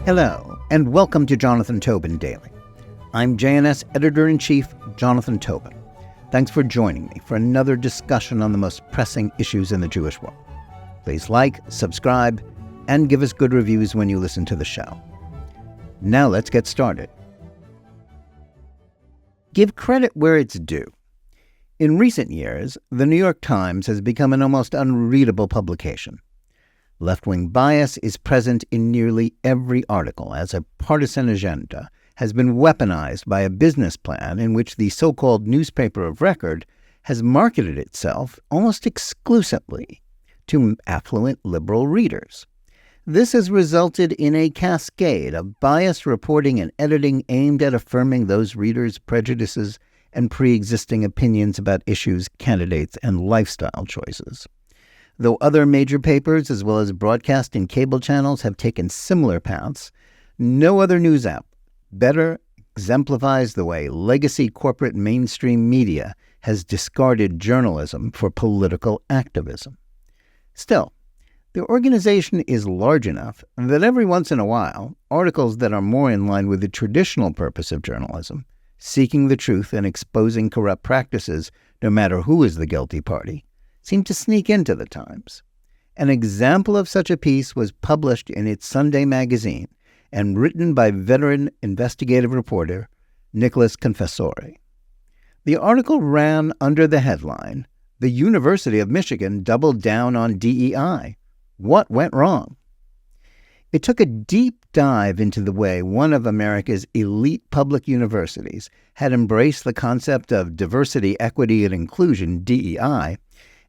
Hello, and welcome to Jonathan Tobin Daily. I'm JNS Editor-in-Chief Jonathan Tobin. Thanks for joining me for another discussion on the most pressing issues in the Jewish world. Please like, subscribe, and give us good reviews when you listen to the show. Now let's get started. Give credit where it's due. In recent years, the New York Times has become an almost unreadable publication. Left-wing bias is present in nearly every article, as a partisan agenda has been weaponized by a business plan in which the so-called newspaper of record has marketed itself almost exclusively to affluent liberal readers. This has resulted in a cascade of biased reporting and editing aimed at affirming those readers' prejudices and pre-existing opinions about issues, candidates, and lifestyle choices. Though other major papers, as well as broadcast and cable channels, have taken similar paths, no other news app better exemplifies the way legacy corporate mainstream media has discarded journalism for political activism. Still, the organization is large enough that every once in a while, articles that are more in line with the traditional purpose of journalism, seeking the truth and exposing corrupt practices, no matter who is the guilty party, seem to sneak into the Times. An example of such a piece was published in its Sunday magazine and written by veteran investigative reporter Nicholas Confessore. The article ran under the headline, "The University of Michigan Doubled Down on DEI. What Went Wrong?" It took a deep dive into the way one of America's elite public universities had embraced the concept of diversity, equity, and inclusion, DEI,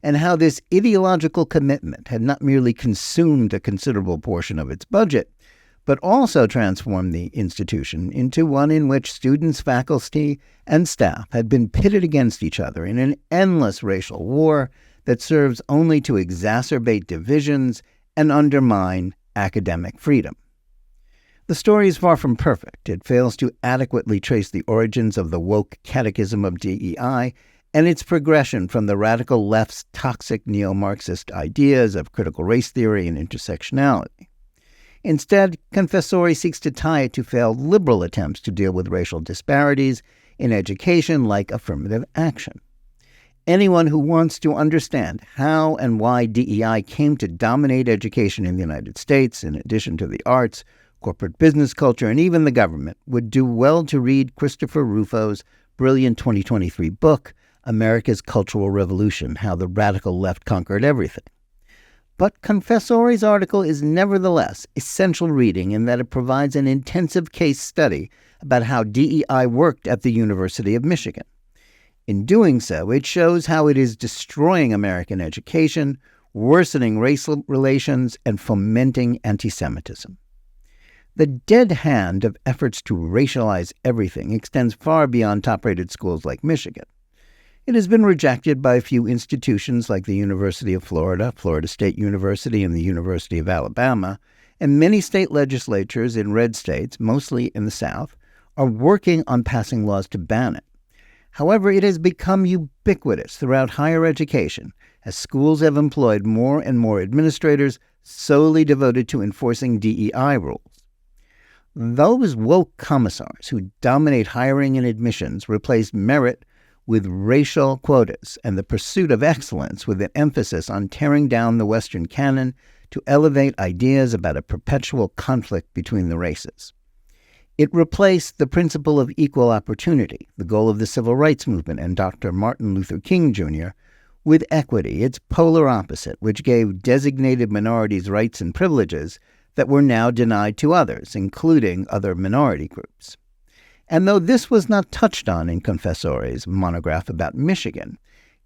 and how this ideological commitment had not merely consumed a considerable portion of its budget, but also transformed the institution into one in which students, faculty, and staff had been pitted against each other in an endless racial war that serves only to exacerbate divisions and undermine academic freedom. The story is far from perfect. It fails to adequately trace the origins of the woke catechism of DEI and its progression from the radical left's toxic neo-Marxist ideas of critical race theory and intersectionality. Instead, Confessore seeks to tie it to failed liberal attempts to deal with racial disparities in education like affirmative action. Anyone who wants to understand how and why DEI came to dominate education in the United States, in addition to the arts, corporate business culture, and even the government, would do well to read Christopher Rufo's brilliant 2023 book, America's Cultural Revolution: How the Radical Left Conquered Everything. But Confessore's article is nevertheless essential reading in that it provides an intensive case study about how DEI worked at the University of Michigan. In doing so, it shows how it is destroying American education, worsening racial relations, and fomenting antisemitism. The dead hand of efforts to racialize everything extends far beyond top-rated schools like Michigan. It has been rejected by a few institutions like the University of Florida, Florida State University, and the University of Alabama, and many state legislatures in red states, mostly in the South, are working on passing laws to ban it. However, it has become ubiquitous throughout higher education as schools have employed more and more administrators solely devoted to enforcing DEI rules. Those woke commissars who dominate hiring and admissions replace merit with racial quotas and the pursuit of excellence with an emphasis on tearing down the Western canon to elevate ideas about a perpetual conflict between the races. It replaced the principle of equal opportunity, the goal of the civil rights movement and Dr. Martin Luther King Jr., with equity, its polar opposite, which gave designated minorities rights and privileges that were now denied to others, including other minority groups. And though this was not touched on in Confessore's monograph about Michigan,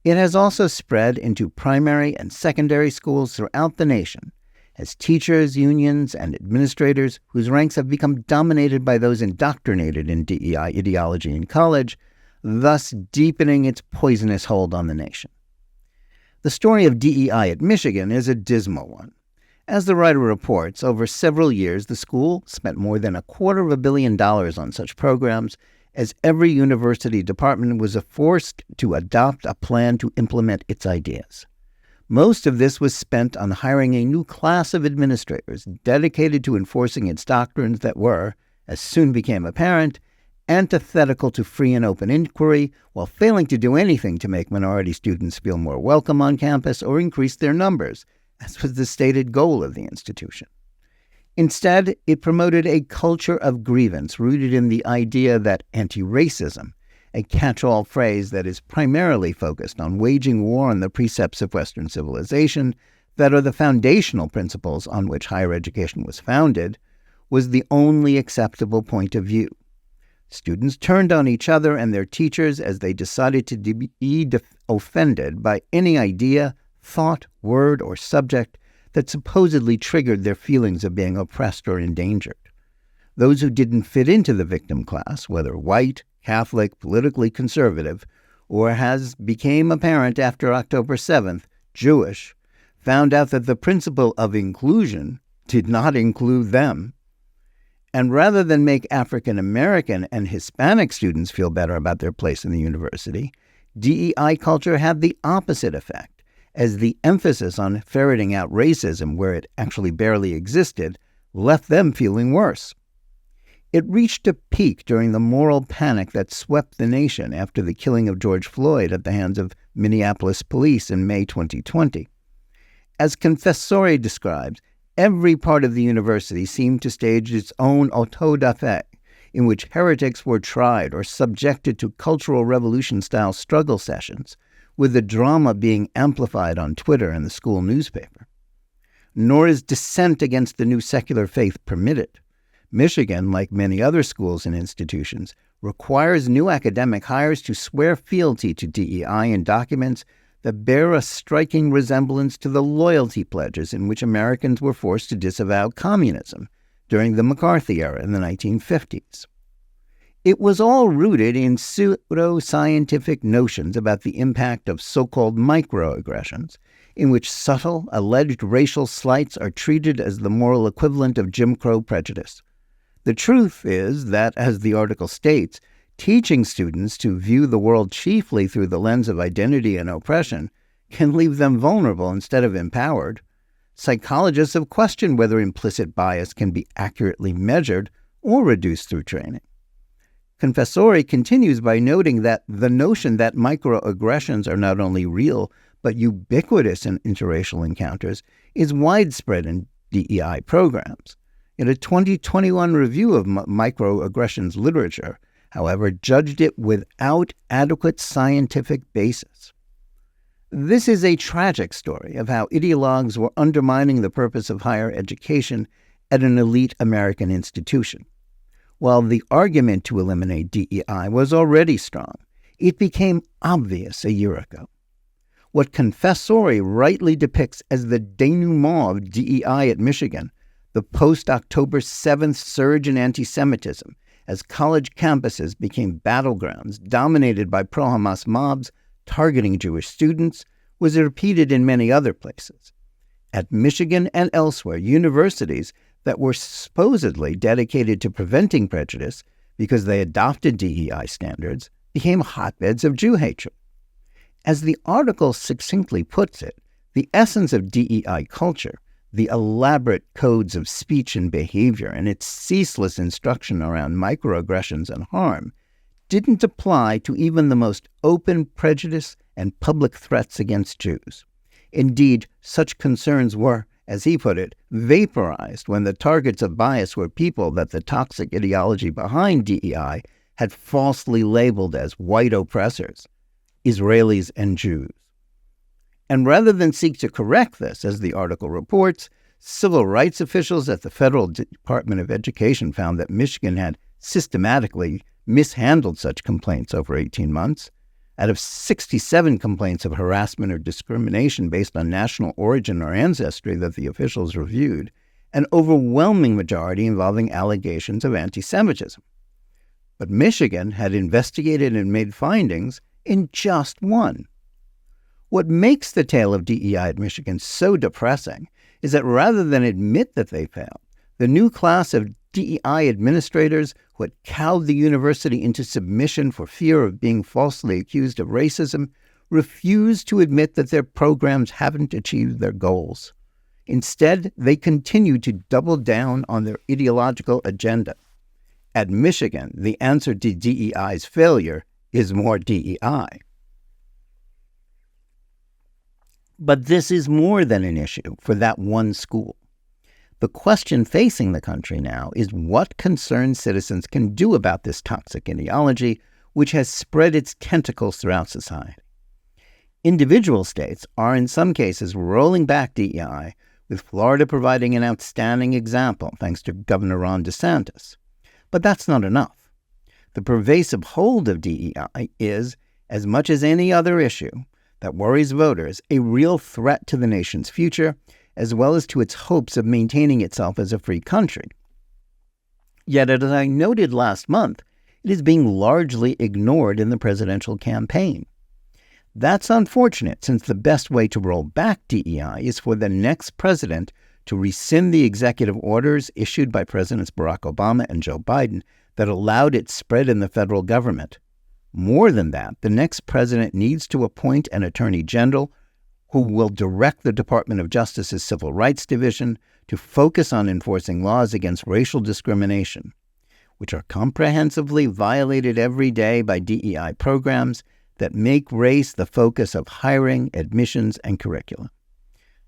it has also spread into primary and secondary schools throughout the nation, as teachers, unions, and administrators whose ranks have become dominated by those indoctrinated in DEI ideology in college, thus deepening its poisonous hold on the nation. The story of DEI at Michigan is a dismal one. As the writer reports, over several years, the school spent more than $250 million on such programs, as every university department was forced to adopt a plan to implement its ideas. Most of this was spent on hiring a new class of administrators dedicated to enforcing its doctrines that were, as soon became apparent, antithetical to free and open inquiry, while failing to do anything to make minority students feel more welcome on campus or increase their numbers, as was the stated goal of the institution. Instead, it promoted a culture of grievance rooted in the idea that anti-racism, a catch-all phrase that is primarily focused on waging war on the precepts of Western civilization that are the foundational principles on which higher education was founded, was the only acceptable point of view. Students turned on each other and their teachers as they decided to be offended by any idea, thought, word, or subject that supposedly triggered their feelings of being oppressed or endangered. Those who didn't fit into the victim class, whether white, Catholic, politically conservative, or, as became apparent after October 7th, Jewish, found out that the principle of inclusion did not include them. And rather than make African American and Hispanic students feel better about their place in the university, DEI culture had the opposite effect, as the emphasis on ferreting out racism where it actually barely existed left them feeling worse. It reached a peak during the moral panic that swept the nation after the killing of George Floyd at the hands of Minneapolis police in May 2020. As Confessore describes, every part of the university seemed to stage its own auto-da-fe, in which heretics were tried or subjected to cultural revolution-style struggle sessions, with the drama being amplified on Twitter and the school newspaper. Nor is dissent against the new secular faith permitted. Michigan, like many other schools and institutions, requires new academic hires to swear fealty to DEI in documents that bear a striking resemblance to the loyalty pledges in which Americans were forced to disavow communism during the McCarthy era in the 1950s. It was all rooted in pseudo-scientific notions about the impact of so-called microaggressions, in which subtle, alleged racial slights are treated as the moral equivalent of Jim Crow prejudice. The truth is that, as the article states, teaching students to view the world chiefly through the lens of identity and oppression can leave them vulnerable instead of empowered. Psychologists have questioned whether implicit bias can be accurately measured or reduced through training. Confessore continues by noting that the notion that microaggressions are not only real but ubiquitous in interracial encounters is widespread in DEI programs. In a 2021 review of microaggressions literature, however, judged it without adequate scientific basis. This is a tragic story of how ideologues were undermining the purpose of higher education at an elite American institution. While the argument to eliminate DEI was already strong, it became obvious a year ago. What Confessore rightly depicts as the denouement of DEI at Michigan, the post-October 7th surge in antisemitism, as college campuses became battlegrounds dominated by pro-Hamas mobs targeting Jewish students, was repeated in many other places. At Michigan and elsewhere, universities that were supposedly dedicated to preventing prejudice because they adopted DEI standards became hotbeds of Jew hatred. As the article succinctly puts it, the essence of DEI culture, the elaborate codes of speech and behavior, and its ceaseless instruction around microaggressions and harm, didn't apply to even the most open prejudice and public threats against Jews. Indeed, such concerns were, as he put it, vaporized when the targets of bias were people that the toxic ideology behind DEI had falsely labeled as white oppressors, Israelis and Jews. And rather than seek to correct this, as the article reports, civil rights officials at the Federal Department of Education found that Michigan had systematically mishandled such complaints over 18 months. Out of 67 complaints of harassment or discrimination based on national origin or ancestry that the officials reviewed, an overwhelming majority involving allegations of antisemitism. But Michigan had investigated and made findings in just one. What makes the tale of DEI at Michigan so depressing is that rather than admit that they failed, the new class of DEI administrators who had cowed the university into submission for fear of being falsely accused of racism refuse to admit that their programs haven't achieved their goals. Instead, they continue to double down on their ideological agenda. At Michigan, the answer to DEI's failure is more DEI. But this is more than an issue for that one school. The question facing the country now is what concerned citizens can do about this toxic ideology, which has spread its tentacles throughout society. Individual states are in some cases rolling back DEI, with Florida providing an outstanding example thanks to Governor Ron DeSantis. But that's not enough. The pervasive hold of DEI is, as much as any other issue that worries voters, a real threat to the nation's future, as well as to its hopes of maintaining itself as a free country. Yet, as I noted last month, it is being largely ignored in the presidential campaign. That's unfortunate, since the best way to roll back DEI is for the next president to rescind the executive orders issued by Presidents Barack Obama and Joe Biden that allowed its spread in the federal government. More than that, the next president needs to appoint an attorney general who will direct the Department of Justice's Civil Rights Division to focus on enforcing laws against racial discrimination, which are comprehensively violated every day by DEI programs that make race the focus of hiring, admissions, and curricula.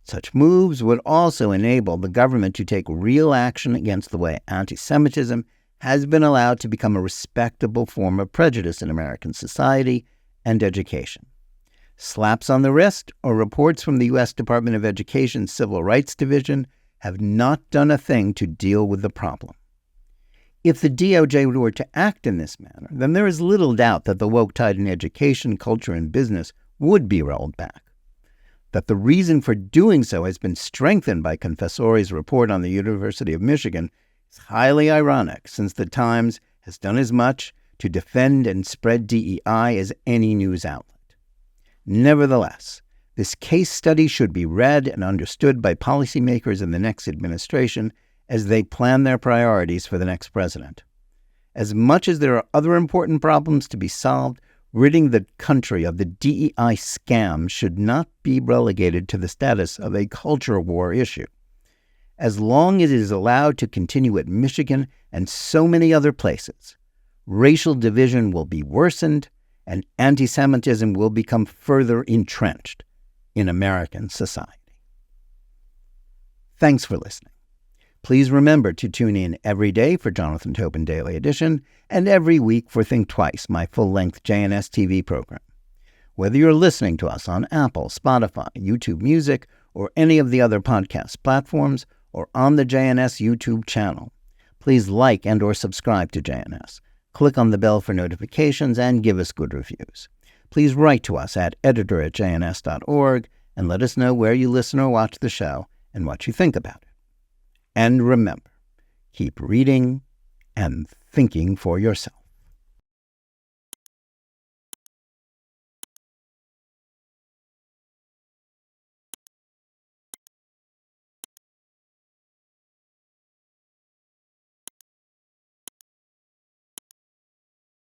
Such moves would also enable the government to take real action against the way antisemitism has been allowed to become a respectable form of prejudice in American society and education. Slaps on the wrist or reports from the U.S. Department of Education's Civil Rights Division have not done a thing to deal with the problem. If the DOJ were to act in this manner, then there is little doubt that the woke tide in education, culture, and business would be rolled back. That the reason for doing so has been strengthened by Confessori's report on the University of Michigan is highly ironic, since the Times has done as much to defend and spread DEI as any news outlet. Nevertheless, this case study should be read and understood by policymakers in the next administration as they plan their priorities for the next president. As much as there are other important problems to be solved, ridding the country of the DEI scam should not be relegated to the status of a culture war issue. As long as it is allowed to continue at Michigan and so many other places, racial division will be worsened and anti-Semitism will become further entrenched in American society. Thanks for listening. Please remember to tune in every day for Jonathan Tobin Daily Edition and every week for Think Twice, my full-length JNS TV program. Whether you're listening to us on Apple, Spotify, YouTube Music, or any of the other podcast platforms, or on the JNS YouTube channel, please like and or subscribe to JNS. Click on the bell for notifications and give us good reviews. Please write to us at editor@jns.org and let us know where you listen or watch the show and what you think about it. And remember, keep reading and thinking for yourself.